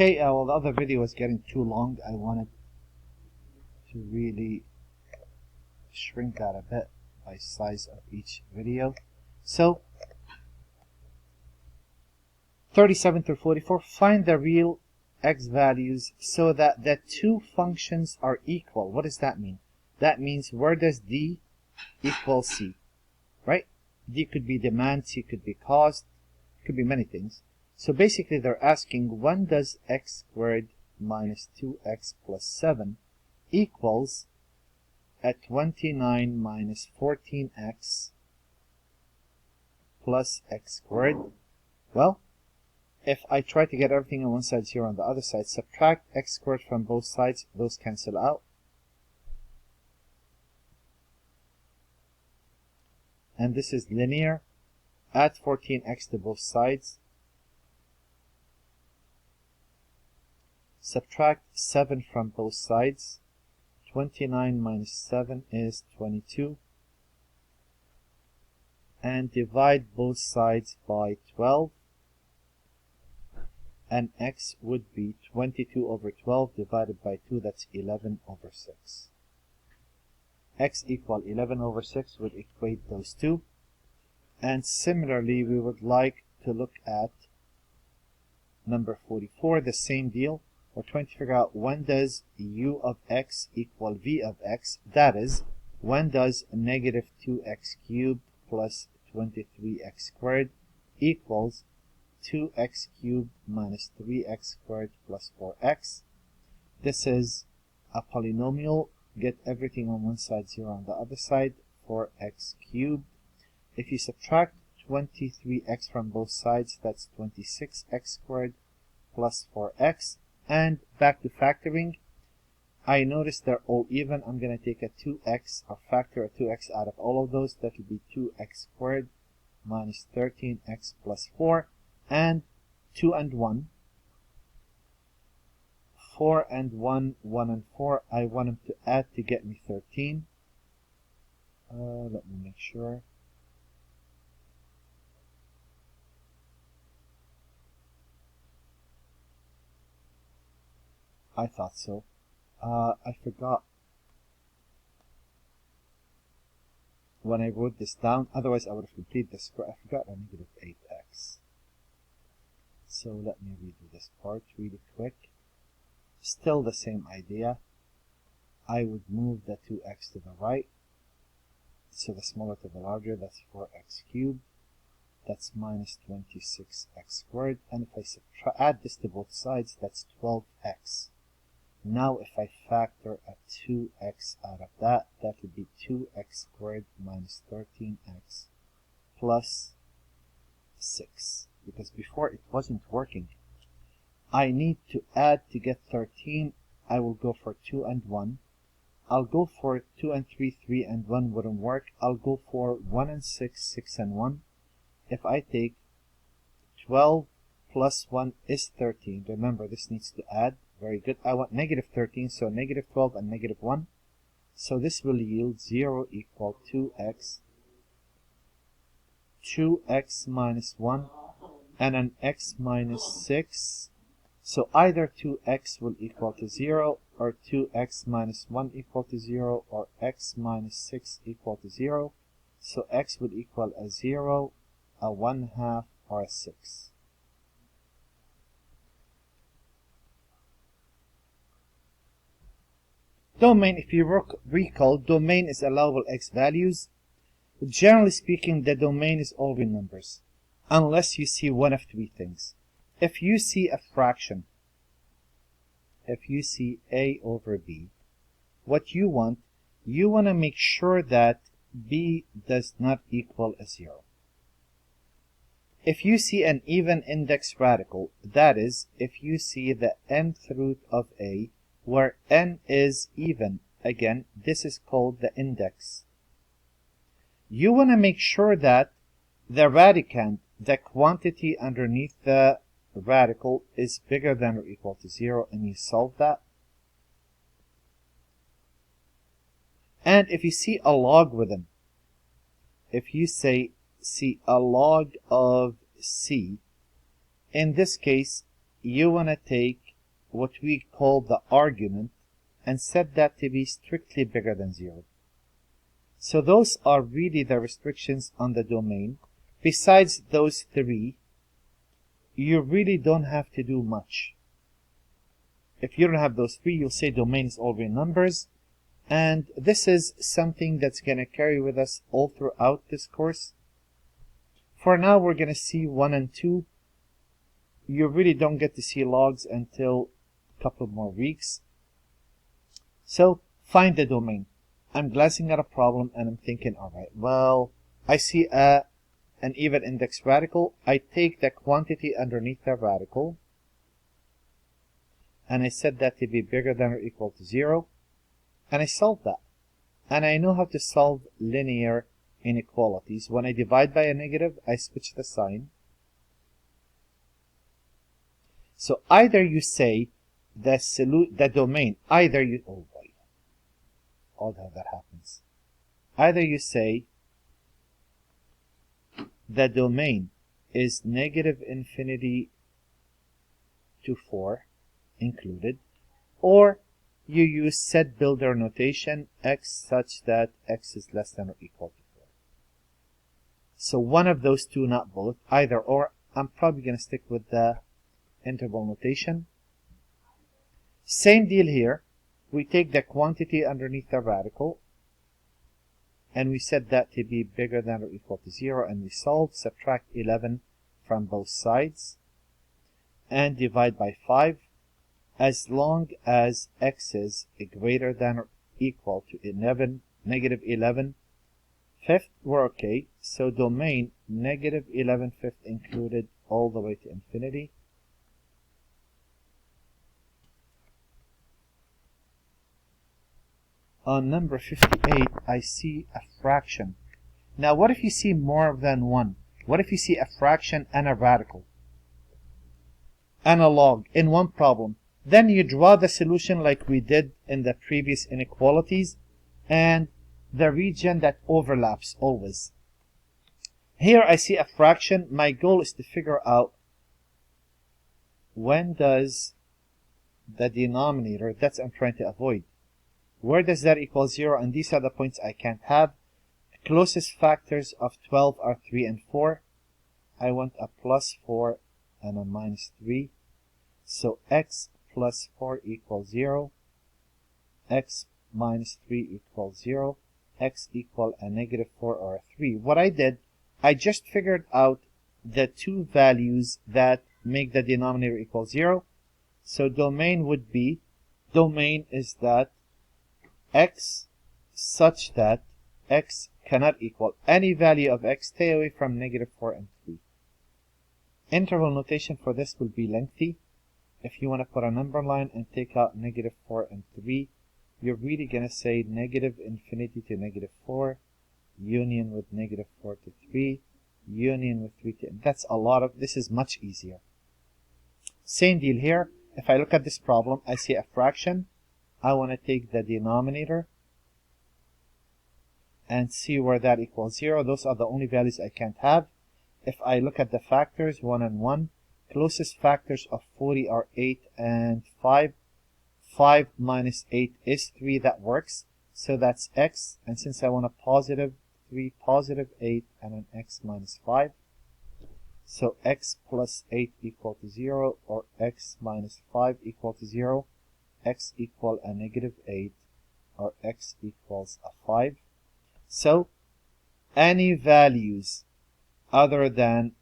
Okay, well, the other video was getting too long. I wanted to really shrink that a bit by size of each video. So 37 through 44, find the real x values so that the two functions are equal. What does that mean? That means where does D equal C, right? D could be demand, C could be cost, could be many things. So basically they're asking, when does x squared minus 2x plus 7 equals at 29 minus 14x plus x squared? Well, if I try to get everything on one side 0 on the other side, subtract x squared from both sides, those cancel out. And this is linear. Add 14x to both sides. Subtract 7 from both sides. 29 minus 7 is 22. And divide both sides by 12. And x would be 22 over 12 divided by 2, that's 11 over 6. X equal 11 over 6 would equate those two. And similarly, we would like to look at number 44, the same deal. We're trying to figure out, when does u of x equal v of x? That is, when does negative 2x cubed plus 23x squared equals 2x cubed minus 3x squared plus 4x. This is a polynomial. Get everything on one side, 0 on the other side. 4x cubed. If you subtract 23x from both sides, that's 26x squared plus 4x. And back to factoring. I notice they're all even. I'm going to take a 2x or factor a 2x out of all of those. That will be 2x squared minus 13x plus 4. And 2 and 1, 4 and 1, 1 and 4, I want them to add to get me 13. Let me make sure. I thought so. I forgot when I wrote this down, otherwise I would have completed the square. I forgot a negative 8x. So let me redo this part really quick. Still the same idea. I would move the 2x to the right. So the smaller to the larger, that's 4x cubed. That's minus 26x squared. And if I add this to both sides, that's 12x. Now if I factor a 2x out of that, that would be 2x squared minus 13x plus 6. Because before it wasn't working. I need to add to get 13. I will go for 2 and 1. I'll go for 2 and 3, 3 and 1 wouldn't work. I'll go for 1 and 6, 6 and 1. If I take 12 plus 1 is 13. Remember, this needs to add. Very good. I want negative 13, so negative 12 and negative 1. So this will yield 0 equal 2x. 2x minus 1. And an x minus 6. So either 2x will equal to 0, or 2x minus 1 equal to 0, or x minus 6 equal to 0. So x would equal a 0, a 1/2, or a 6. Domain, if you recall, domain is allowable x values. Generally speaking, the domain is all real numbers, unless you see one of three things. If you see a fraction, if you see a over b, what you want to make sure that b does not equal a 0. If you see an even index radical, that is, if you see the nth root of a, where n is even, again, this is called the index. You want to make sure that the radicand, the quantity underneath the radical, is bigger than or equal to 0, and you solve that. And if you see a logarithm, if you see a log of c, in this case, you want to take what we call the argument and set that to be strictly bigger than 0. So those are really the restrictions on the domain. Besides those three, you really don't have to do much. If you don't have those three, you'll say domain is all real numbers. And this is something that's going to carry with us all throughout this course. For now, we're going to see 1 and 2. You really don't get to see logs until a couple more weeks. So, find the domain. I'm glancing at a problem and I'm thinking, all right, well, I see an even index radical. I take the quantity underneath the radical and I set that to be bigger than or equal to 0. And I solve that. And I know how to solve linear inequalities. When I divide by a negative, I switch the sign. So either you say the domain, either you, oh boy, all that happens. Either you say the domain is negative infinity to 4 included, or you use set builder notation x such that x is less than or equal to 4. So one of those two, not both, either or. I'm probably going to stick with the interval notation. Same deal here. We take the quantity underneath the radical and we set that to be bigger than or equal to 0, and we solve, subtract 11 from both sides and divide by 5. As long as x is greater than or equal to negative 11 fifth, we're okay. So domain negative 11 fifth included all the way to infinity. On number 58, I see a fraction. Now, what if you see more than one? What if you see a fraction and a radical and a log in one problem? Then you draw the solution like we did in the previous inequalities and the region that overlaps always. Here I see a fraction. My goal is to figure out when does the denominator, that's I'm trying to avoid, where does that equal 0? And these are the points I can't have. Closest factors of 12 are 3 and 4. I want a plus 4 and a minus 3. So x plus 4 equals 0. X minus 3 equals 0. X equal a negative 4 or a 3. What I did, I just figured out the two values that make the denominator equal 0. So domain would be, domain is that x such that x cannot equal any value of x. Stay away from negative 4 and 3. Interval notation for this will be lengthy. If you want to put a number line and take out negative 4 and 3, you're really going to say negative infinity to negative 4, union with negative 4 to 3, union with 3 to... That's a lot of... This is much easier. Same deal here. If I look at this problem, I see a fraction. I want to take the denominator and see where that equals 0. Those are the only values I can't have. If I look at the factors, 1 and 1, closest factors of 40 are 8 and 5. 5 minus 8 is 3. That works. So that's x. And since I want a positive 3, positive 8, and an x minus 5. So x plus 8 equal to 0, or x minus 5 equal to 0. X equal a negative 8, or x equals a 5. So any values other than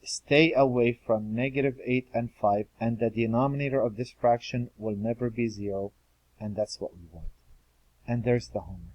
stay away from negative 8 and 5, and the denominator of this fraction will never be 0, and that's what we want. And there's the homework.